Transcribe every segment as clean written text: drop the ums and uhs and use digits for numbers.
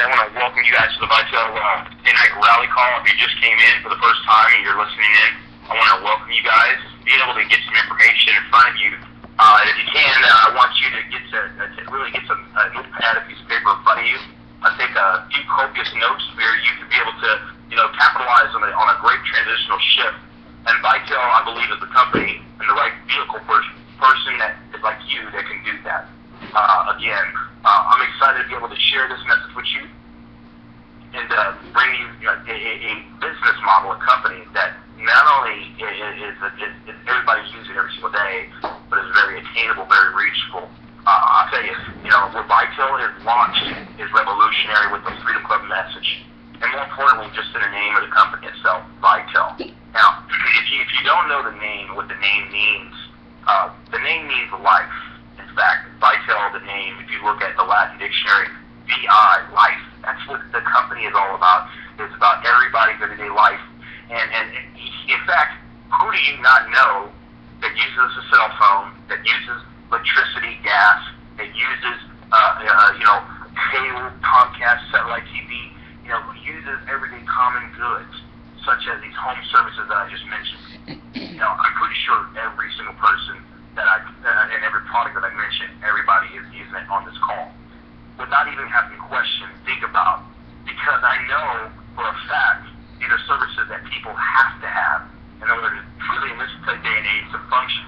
I want to welcome you guys to the vitel Day Night Rally Call. If you just came in for the first time and you're listening in, I want to welcome you guys. Be able to get some information in front of you. If you can, I want you to get to really get some notepad, a piece of paper in front of you. Take a few copious notes where you can be able to, capitalize on a great transitional shift. And Vitel, I believe, is the company and the right vehicle person that is like you that can do that. I'm excited to be able to share this message with you and bring you a business model, a company that not only is everybody uses it every single day, but is very attainable, very reachable. I'll tell you, what Vitel is launched is revolutionary with the Freedom Club message, and more importantly, just in the name of the company itself, Vitel. Now, if you don't know the name, what the name means life. In fact, Vitel, the name, if you look at the Latin dictionary, VI, life, that's what the company is all about. It's about everybody's everyday life. And in fact, who do you not know that uses a cell phone, that uses electricity, gas, that uses, cable, Comcast, satellite TV, who uses everyday common goods, such as these home services that I just mentioned? I'm pretty sure every single person and every product that I mentioned, everybody is using it on this call. Without even having to question, think about, because I know for a fact these are services that people have to have in order to really, in this day and age, to function.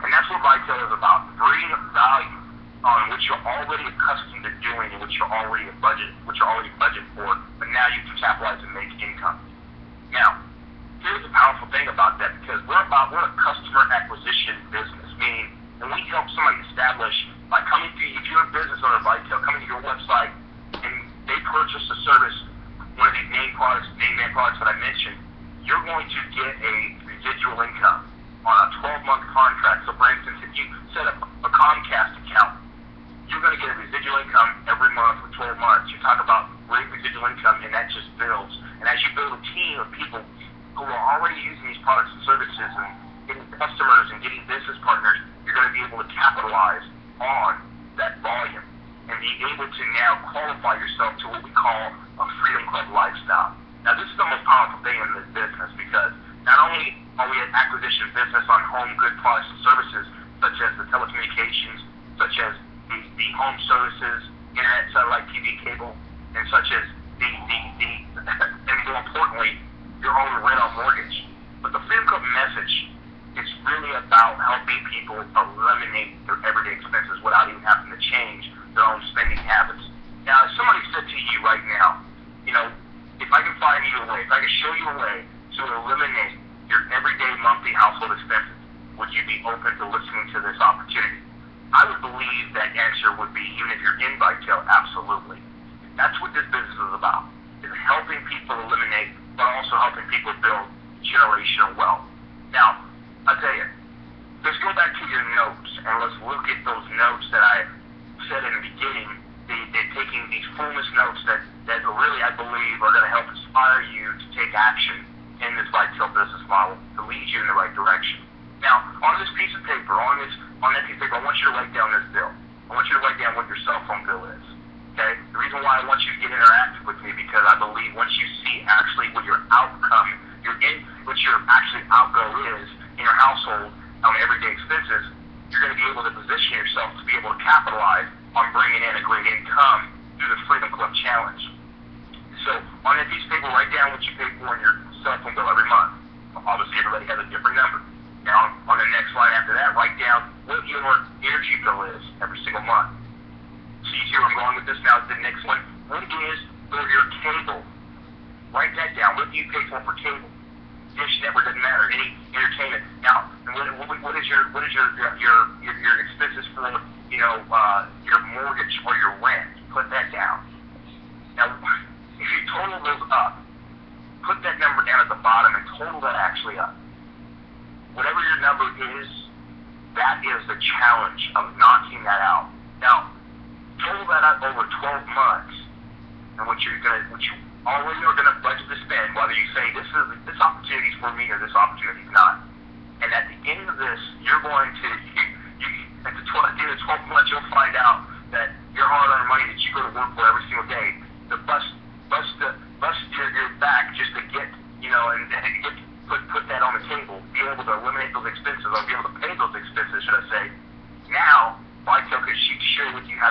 And that's what Vitel is about, bringing value on what you're already accustomed to doing and what you're already budget for, but now you can capitalize and make income. Now, here's the powerful thing about that, because we're a customer acquisition business, meaning, and we help somebody establish by coming to you, if you're a business owner of Vitel, coming to your website, and they purchase a service, one of these name brand products that I mentioned, you're going to get a residual income on a 12-month contract. So, for instance, if you set up a Comcast account, you're going to get a residual income every month for 12 months. You talk about great residual income, and that just builds. And as you build a team of people who are already using these products and services and getting customers and getting business partners, you're going to be able to capitalize on that volume and be able to now qualify yourself to what we call a Freedom Club lifestyle. Now, this is the most powerful thing in this business, because not only are we an acquisition business on home good products and services, such as the telecommunications, such as the home services, internet, satellite, TV, cable, and such as and more importantly, your own rental mortgage. But the Freedom Club message is really about helping people eliminate their everyday expenses without even having to change their own spending habits. Now, if somebody said to you right now, if I can find you a way, if I can show you a way to eliminate your everyday monthly household expenses, would you be open to listening to this opportunity? I would believe that answer would be, even if you're in Vitel, absolutely. That's what this business is about, is helping people eliminate, but also helping people build generational wealth. Now, I'll tell you, let's go back to your notes, and let's look at those notes that I said in the beginning. They're taking these fullness notes that really, I believe, are going to help inspire you to take action in this Vitel business model to lead you in the right direction. Now, on this piece of paper, on that piece of paper, I want you to write down this bill. I want you to write down what your cell phone bill is. Okay? The reason why I want you to get interactive with me, because I believe once you see actually what your outcome, what your actually outgo is in your household on everyday expenses, you're going to be able to position yourself to be able to capitalize on bringing in a great income through the Freedom Club Challenge. So on that piece of paper, write down what you pay for in your cell phone bill every month. Obviously, everybody has a different number. Now, on the next line after that, write down what your energy bill is every single month. So you see where I'm going with this now? The next one, what is for your cable? Write that down. What do you pay for cable? Dish Network, doesn't matter. Any entertainment. Now, what is your expenses for your mortgage or your rent? Put that down. Now, if you total those up, put that number down at the bottom and total that actually up. Whatever your number is, that is the challenge of knocking that out. Now, total that up over 12 months, and what you already are going to budget to spend, whether you say this opportunity is for me or this opportunity is not. And at the end of this, you're going to, at the end of 12 months, you'll find out that your hard-earned money that you go to work for every single day, the bus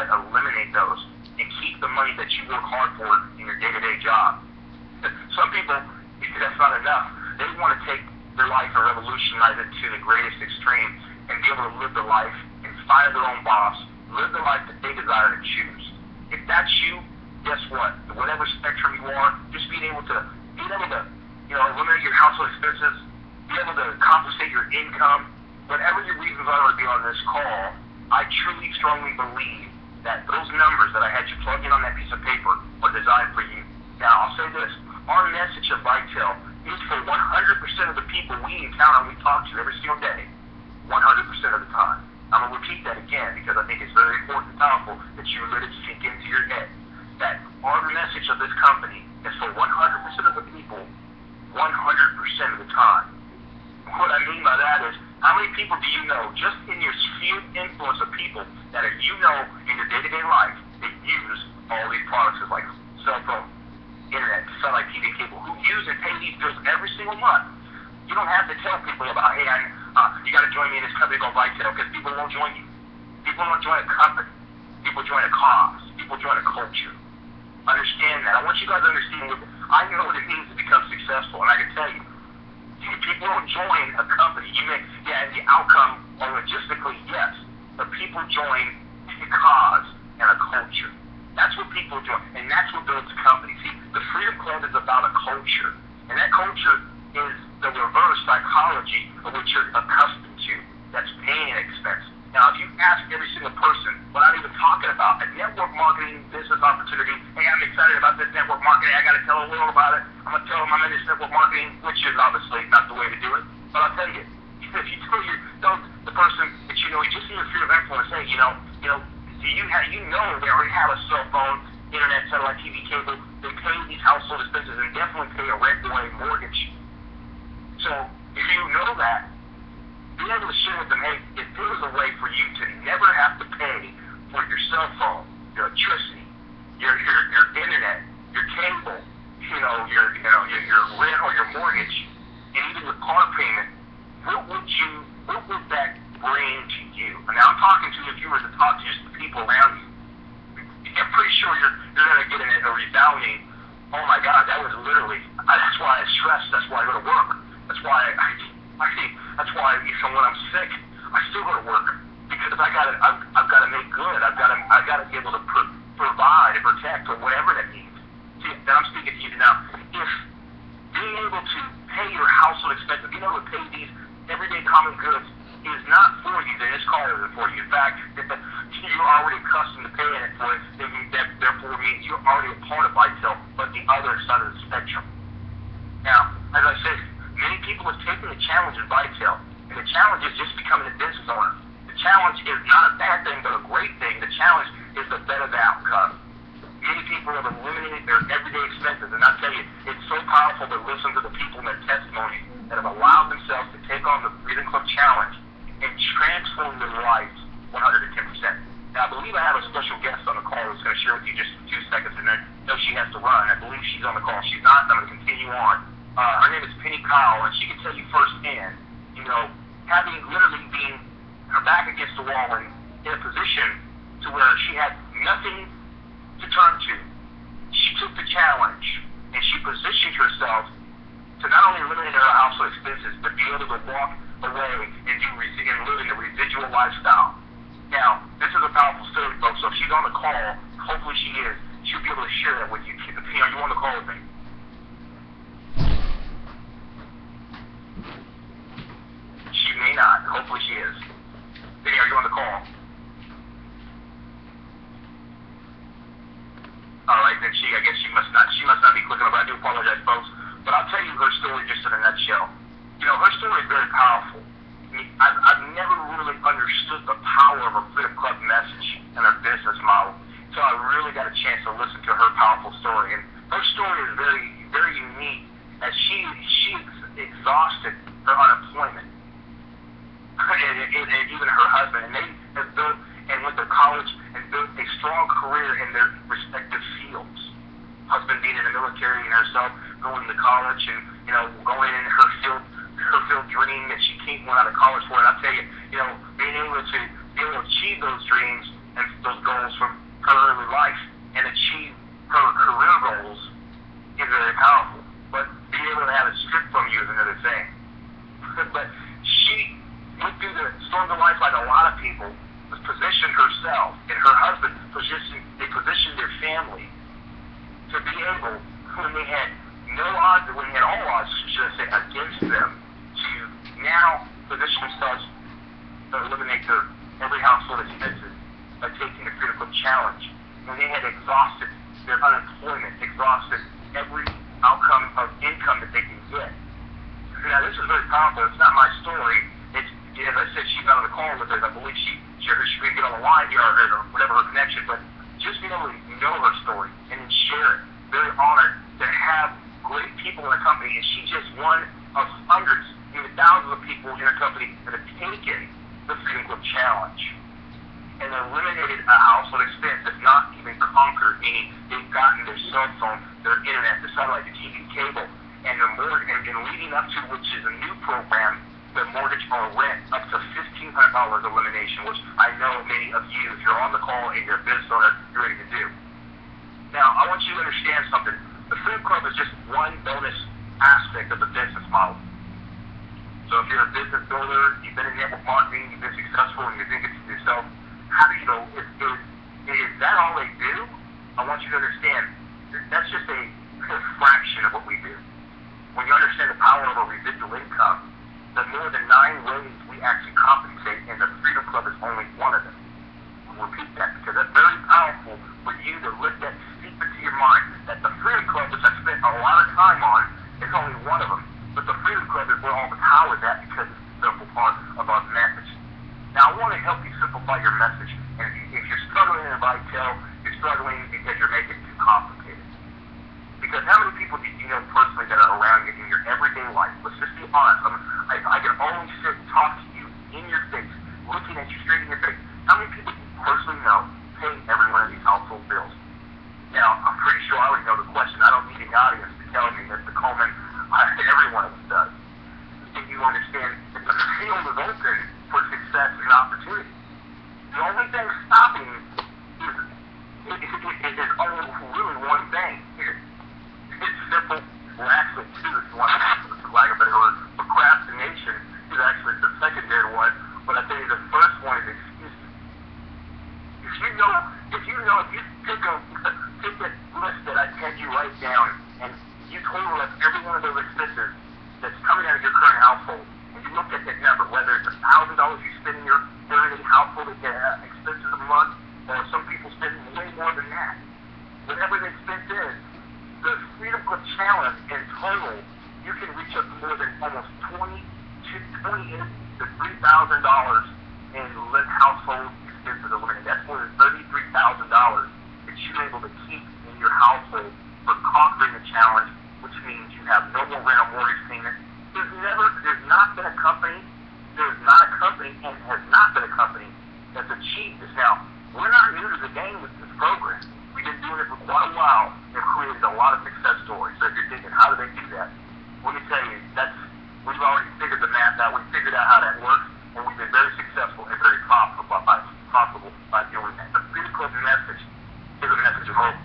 got to eliminate those and keep the money that you work hard for in your day-to-day job. Some people, if that's not enough, they want to take their life and revolutionize it to the greatest extreme and be able to live the life and fire their own boss, live the life that they desire to choose. If that's you, guess what? Whatever spectrum you are, just being able to eliminate your household expenses, be able to compensate your income, whatever your reasons are to be on this call, I truly, strongly believe that those numbers that I had you plug in on that piece of paper are designed for you. Now, I'll say this. Our message of vitel is for 100% of the people we encounter and we talk to every single day, 100% of the time. I'm going to repeat that again because I think it's very important and powerful that you let it sink into your head. That our message of this company is for 100% of the people, 100% of the time. What I mean by that is, how many people do you know, just in your sphere of influence of people that are, in your day-to-day life, that use all these products like cell phone, internet, satellite TV cable, who use and pay these bills every single month? You don't have to tell people about, hey, you got to join me in this company called Vitel, because people won't join you. People don't join a company. People join a cause. People join a culture. Understand that. I want you guys to understand I know what it means to become successful, and I can tell you, people don't join a company. The outcome, or logistically, yes, but people join a cause and a culture. That's what people join, and that's what builds a company. See, the Freedom Club is about a culture, and that culture is the reverse psychology of what you're accustomed to. That's pain and expense. Now, if you ask every single person, without even talking about a network marketing business opportunity, hey, I'm excited about this network marketing, I got to tell the world about it, I'm going to tell them I'm in this network marketing, which is obviously not the way to do it, but I'll tell you, if you tell the person that just in your sphere of influence, hey, they already have a cell phone, internet, satellite TV cable, they pay these household expenses and definitely pay a rent or a mortgage. So, if you know that, be able to share with them, hey, if there was a way for you to never have to pay for your cell phone, your electricity, your internet, your cable, your rent or your mortgage, and even your car payment, what would that bring to you? And now I'm talking to you if you were to talk to just the people around you. I'm pretty sure you're going to get a resounding, oh my God, that was literally, that's why I stress, that's why I go to work. That's why that's why even when I'm sick, I still go to work because I've got to make good. I've got to be able to provide and protect or whatever that means. See, that I'm speaking to you now. If being able to pay your household expenses, being able to pay these everyday common goods is not for you, then this call isn't for you. In fact, if you're already accustomed to paying it for it, that therefore means you're already a part of vitel, but the other side of the spectrum. Now, as I said, many people have taken the challenge in vitel, and the challenge is just becoming a business owner. The challenge is not a bad thing, but a great thing. The challenge is the better the outcome. Many people have eliminated their everyday expenses, and I tell you, it's so powerful to listen to the people in their testimony that have allowed themselves to take on the Freedom Club Challenge and transform their lives 110%. Now, I believe I have a special guest on the call who's going to share with you just in 2 seconds, and then she has to run. I believe she's on the call. If she's not, I'm going to continue on. Her name is Penny Kyle, and she can tell you firsthand, having literally been her back against the wall and in a position to where she had nothing to turn to, she took the challenge and she positioned herself to not only eliminate her household expenses, but be able to walk away and live in the residual lifestyle. Now, this is a powerful story, folks, so if she's on the call, hopefully she is, she'll be able to share that with you. Penny, are you on the call with me? She may not. Hopefully she is. Penny, are you on the call? Alright, then I guess she must not be quick enough. I do apologize, folks. But I'll tell you her story just in a nutshell. Her story is very powerful. I've never really understood the power of a Freedom Club message and her business model until I really got a chance to listen to her powerful story. And her story is very, very unique as she exhausted her unemployment. And even her husband, and they have built and went to college and built a strong career in their respective fields. Husband being in the military and herself going to college and going in her field dream that she went out of college for. And I'll tell you, being able to achieve those dreams and those goals from challenge, and they had exhausted their unemployment, exhausted every outcome of income that they can get. Now, this is very powerful. It's not my story. It's, as I said, she got on the call with us. I believe she couldn't get on the line here or whatever her connection, but just being able to know her story and then share it. Very honored to have great people in the company, and she just one of hundreds, even thousands of people in her company that have taken the Freedom Club Challenge and eliminated a household expense that's not even conquered, meaning they've gotten their cell phone, their internet, the satellite, the TV cable, and the mortgage, and leading up to, which is a new program, the mortgage or rent, up to $1,500 elimination, which I know many of you, if you're on the call and you're a business owner, you're ready to do. Now, I want you to understand something. The Freedom Club is just one bonus aspect of the business model. So if you're a business builder, you've been in network marketing, you've been successful, and you're thinking to yourself, how do you know, is that all they do? I want you to understand, that's just a fraction of what we do. When you understand the power of a residual income, the more than 9 ways we actually compensate, and the Freedom Club is only one of them. I'll repeat that, because that's very powerful for you to let that seep into your mind, that the Freedom Club, which I spent a lot of time on, is only one of them. But the Freedom Club is where all the power is at, because it's a simple part of our message. Now, I want to help you simplify your message. And if you're struggling in vitel, you're struggling because you're making it too complicated. Because how many people do you know personally that are around you in your everyday life? Let's just be honest. I can only sit and talk to you in your face, looking at you straight in your face. How many people do you personally know pay every one of these household bills? Now, I'm pretty sure I already know the question. I don't need the audience to tell me, Mr. Coleman, every one of us does. And you understand that the field is open for success and opportunity. The only thing stopping is only really one thing. It's simple. Well, actually, two, if you want to flag a better word. Procrastination is actually the secondary one. But I tell you, the first one is excuses. If you take a list that I had you write down, and you total up every one of those expenses that's coming out of your current household, and you look at that number, whether it's $1,000 you spend in your everyday household expenses a month, or some people spend way more than that. Whatever the expense is, the Freedom Club Challenge in total, you can reach up to more than almost $28,000 to $3,000 in household expenses eliminated. That's more than $33,000 that you're able to keep in your household for conquering the challenge, which means you have no more rental mortgage payment. There's not been a company, and has not been a company that's achieved this. Now, we're not new to the game with this program. We've been doing it for quite a while and created a lot of success stories. So if you're thinking, how do they do that? Let me tell you, we've already figured the math out. We've figured out how that works, and we've been very successful and very profitable by doing that. The Freedom Club message is a message of hope.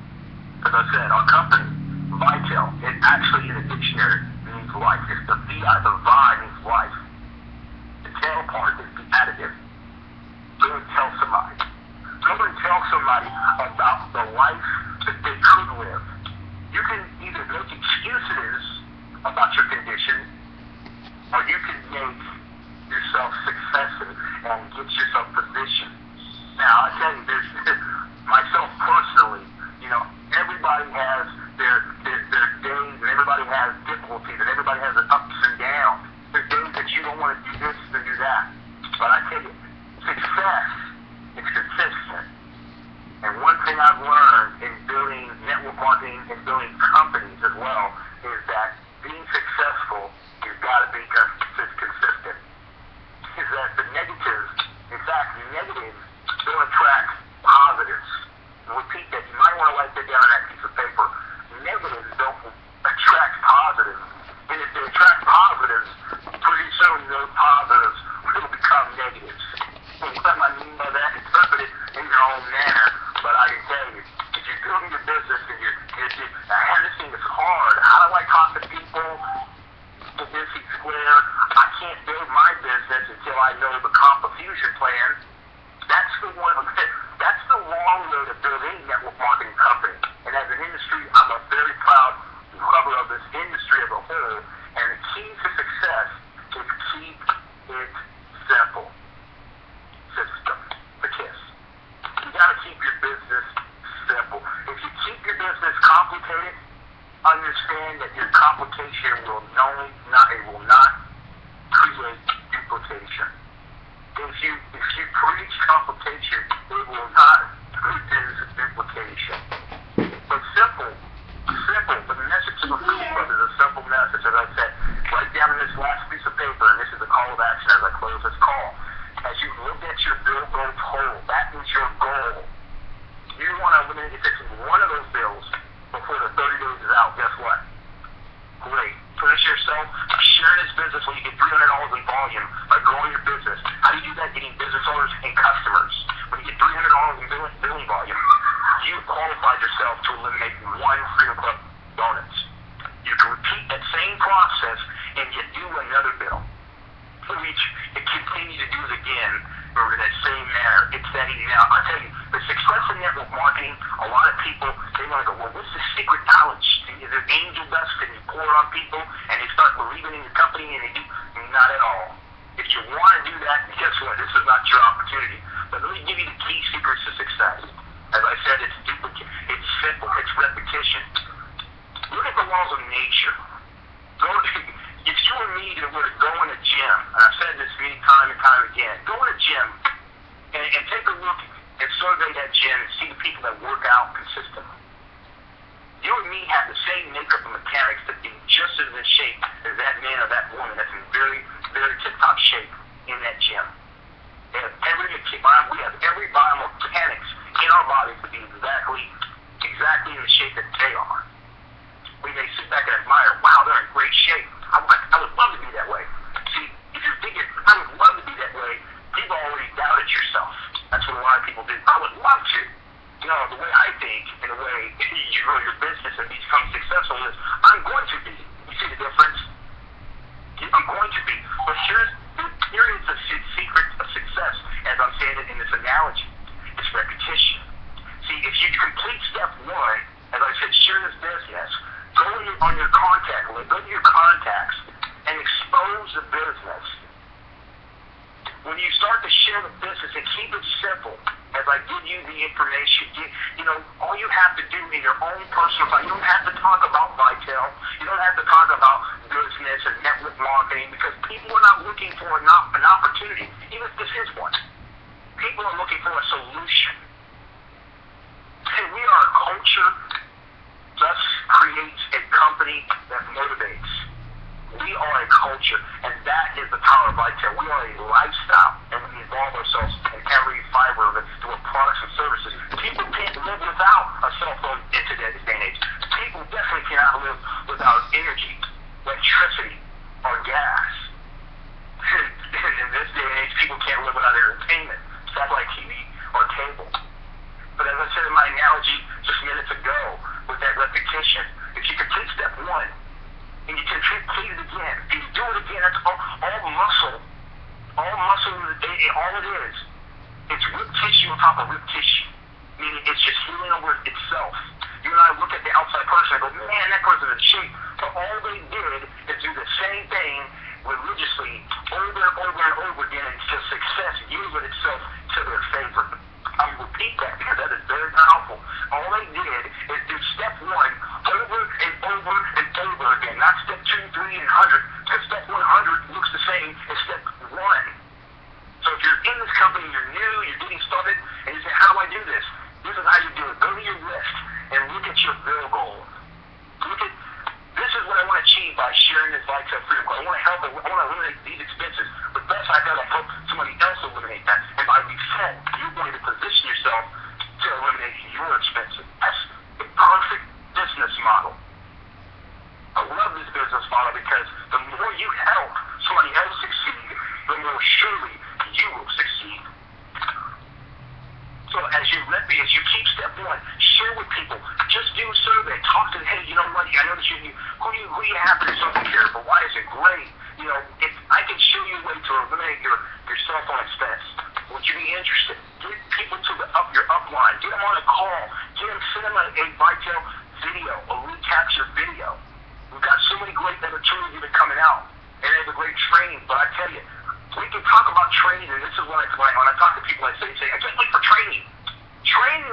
As I said, our company, vitel, it actually in the dictionary means life. It's the VI, the vi means life. The tail part is the additive. Go and tell somebody. Go and tell somebody about the life that they could live. You can either make excuses about your condition, or you can make yourself successive and get yourself positioned. Now, I tell you, there's myself personally, everybody has their days, and everybody has difficulties, and everybody has their ups and downs. There's days that you don't want to do this and do that. But I tell you, success is consistent. And one thing I've learned in building network marketing and building companies as well is that being successful, you've got to be consistent. Is that the negatives, in fact, negatives don't attract positives. And repeat that. You might want to write that down on that piece of paper. Negatives don't attract positives. And if they attract positives, pretty soon those positives will become negatives. And what I mean by that, interpret it in your own manner. But I can tell you, if you're doing your business and I have this thing that's hard. How do I talk to people to Busy Square? I can't build my business until I know the fusion plan. That's the long way to build any network marketing company. And as an industry, I'm a very proud cover of this industry as a whole. And the key to success is keep it simple. System. The KISS. You got to keep your business simple. If you keep your business complicated, understand that your complication will not create duplication. If you preach complication, it will not produce duplication. But simple. The message to the Freedom Brothers is a simple message. As I said, write down in this last piece of paper, and this is the call of action as I close this call. As you look at your bill goals whole, that is your goal. You want to eliminate, if it's one of those bills before the 30 days is out, guess what? Great. Finish yourself. Share this business when you get $300 in volume by growing your business. How do you do that? Getting business owners and customers. When you get $300 in billing volume, you qualified yourself to eliminate one Freedom Club bonus. You can repeat that same process and you do another bill. And continue to do it again in that same manner. It's that easy. Now, I'll tell you, the success in network marketing, a lot of people, they want to go, well, what's the secret knowledge? Is it angel dust? Can you pour it on people and they start believing in your company and they do? Not at all. If you want to do that, guess what? This is not your opportunity. But let me give you the key secrets to success. As I said, it's duplicate. It's simple. It's repetition. Look at the laws of nature. If you and me were to go in a gym, and I've said this many time and time again, go in a gym and take a look and survey that gym and see the people that work out consistently. You and me have the same makeup and mechanics to be just as in shape as that man or that woman that's in very, very tip-top shape in that gym. We have every biomechanics in our bodies to be exactly in the shape that they are. We may sit back and admire, wow, they're in great shape. I would love to be that way. See, if you're thinking, I would love to be that way, you've already doubted yourself. That's what a lot of people do. I would love to. You know, the way I think, and the way you grow your business and become successful is, I'm going to be. You see the difference? I'm going to be. But here is the secret of success, as I'm saying it in this analogy. It's repetition. See, if you complete step one, as I said, share this business, go on your contact list, go to your contacts, and expose the business. When you start to share the business and keep it simple, as I give you the information, all you have to do in your own personal life, you don't have to talk about vitel, you don't have to talk about business and network marketing, because people are not looking for an opportunity, even if this is one. People are looking for a solution. And we are a culture thus creates a company that motivates. We are a culture, and that is the power of vitel. We are a lifestyle, and we involve ourselves in every fiber of it through our products and services. People can't live without a cell phone in today's day and age. People definitely cannot live without energy, electricity, or gas. In this day and age, people can't live without entertainment, satellite TV, or cable. But as I said in my analogy just minutes ago, with that repetition, if you complete step one, and you complete it again, if you do it again, that's all muscle. All muscle, all it is, it's rib tissue on top of rib tissue. Meaning it's just healing over itself. You and I look at the outside person and go, man, that person's in shape. But all they did is do the same thing religiously over and over and over again until success yielded itself to their favor. I repeat that because that is very powerful. All they did is do step one over and over and over again. Not step 2, 3, and 100. Because step 100 looks the same as step 1. So if you're in this company, you're new, you're getting started, and you say, how do I do this? This is how you do it. Go to your list and look at your bill goal. This is what I want to achieve by sharing this vitel freedom goal. I want to help. I want to eliminate these expenses. But best I got to help somebody else eliminate that. And by reset, you're going to position yourself to eliminate your expenses. That's the perfect business model. I love this business model because the more you help somebody else succeed, the more surely you will succeed. So as you keep step one, share with people. Just do a survey. Talk to them. Hey, you know what? I noticed who you have in social care, but why is it great? If I can show you a way to eliminate your cell phone expense, would you be interested? Get people to your upline. Get them on a call. Send them a vitel video, a recapture video. We've got so many great other tools even coming out, and they have a great training. But I tell you, we can talk about training, and this is when I talk to people, I say, I just wait for training. Train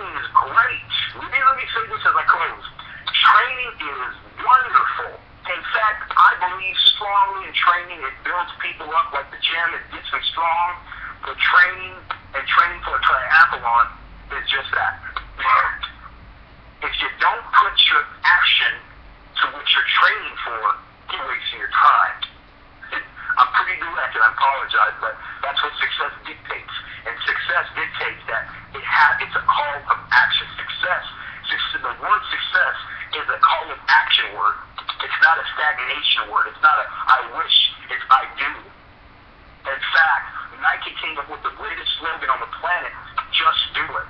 it's a call of action. Success, the word success is a call of action word. It's not a stagnation word. It's not a I wish. It's I do. In fact, Nike came up with the greatest slogan on the planet, just do it.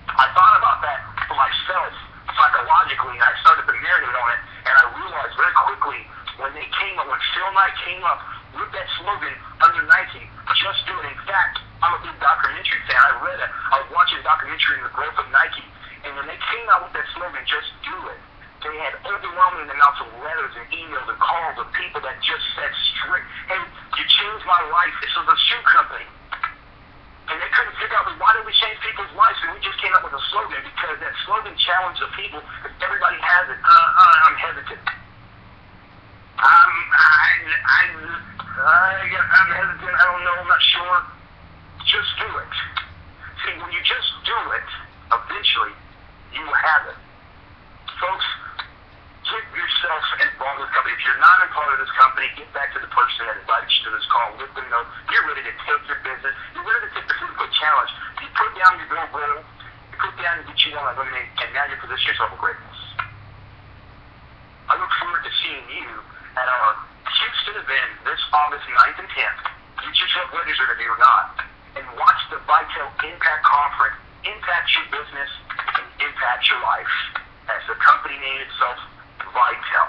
I thought about that for myself psychologically, and I started to marinate on it, and I realized very quickly when Phil Knight came up with that slogan under Nike, just do it. In fact, I'm a big documentary fan. I was watching a documentary on the growth of Nike, and when they came out with that slogan, just do it, they had overwhelming amounts of letters and emails and calls of people that just said strict, hey, you changed my life. This was a shoe company. And they couldn't figure out, why did we change people's lives? And we just came up with a slogan because that slogan challenged the people. Everybody has it. I'm hesitant. I'm hesitant. I don't know. I'm not sure. Just do it. See, when you just do it, eventually, you will have it. Folks, get yourself involved with this company. If you're not a part of this company, get back to the person that invited you to this call. Let them know you're ready to take your business. You're ready to take the physical challenge. You put down your bill of goal. You put down what you want to eliminate, and now you position yourself for greatness. I look forward to seeing you at our Houston event this August 9th and 10th. Get yourself registered if you're not. And watch the Vitel Impact Conference impact your business and impact your life. As the company name itself, Vitel.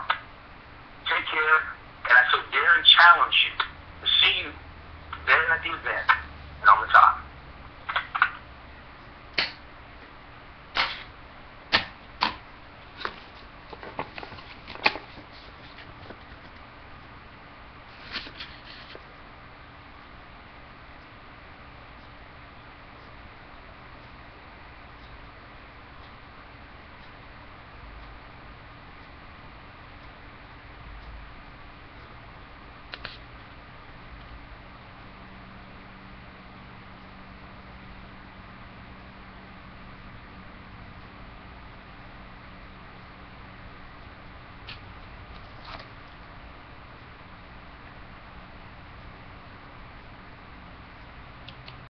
Take care, and I so dare and challenge you to see you there at the event and on the top.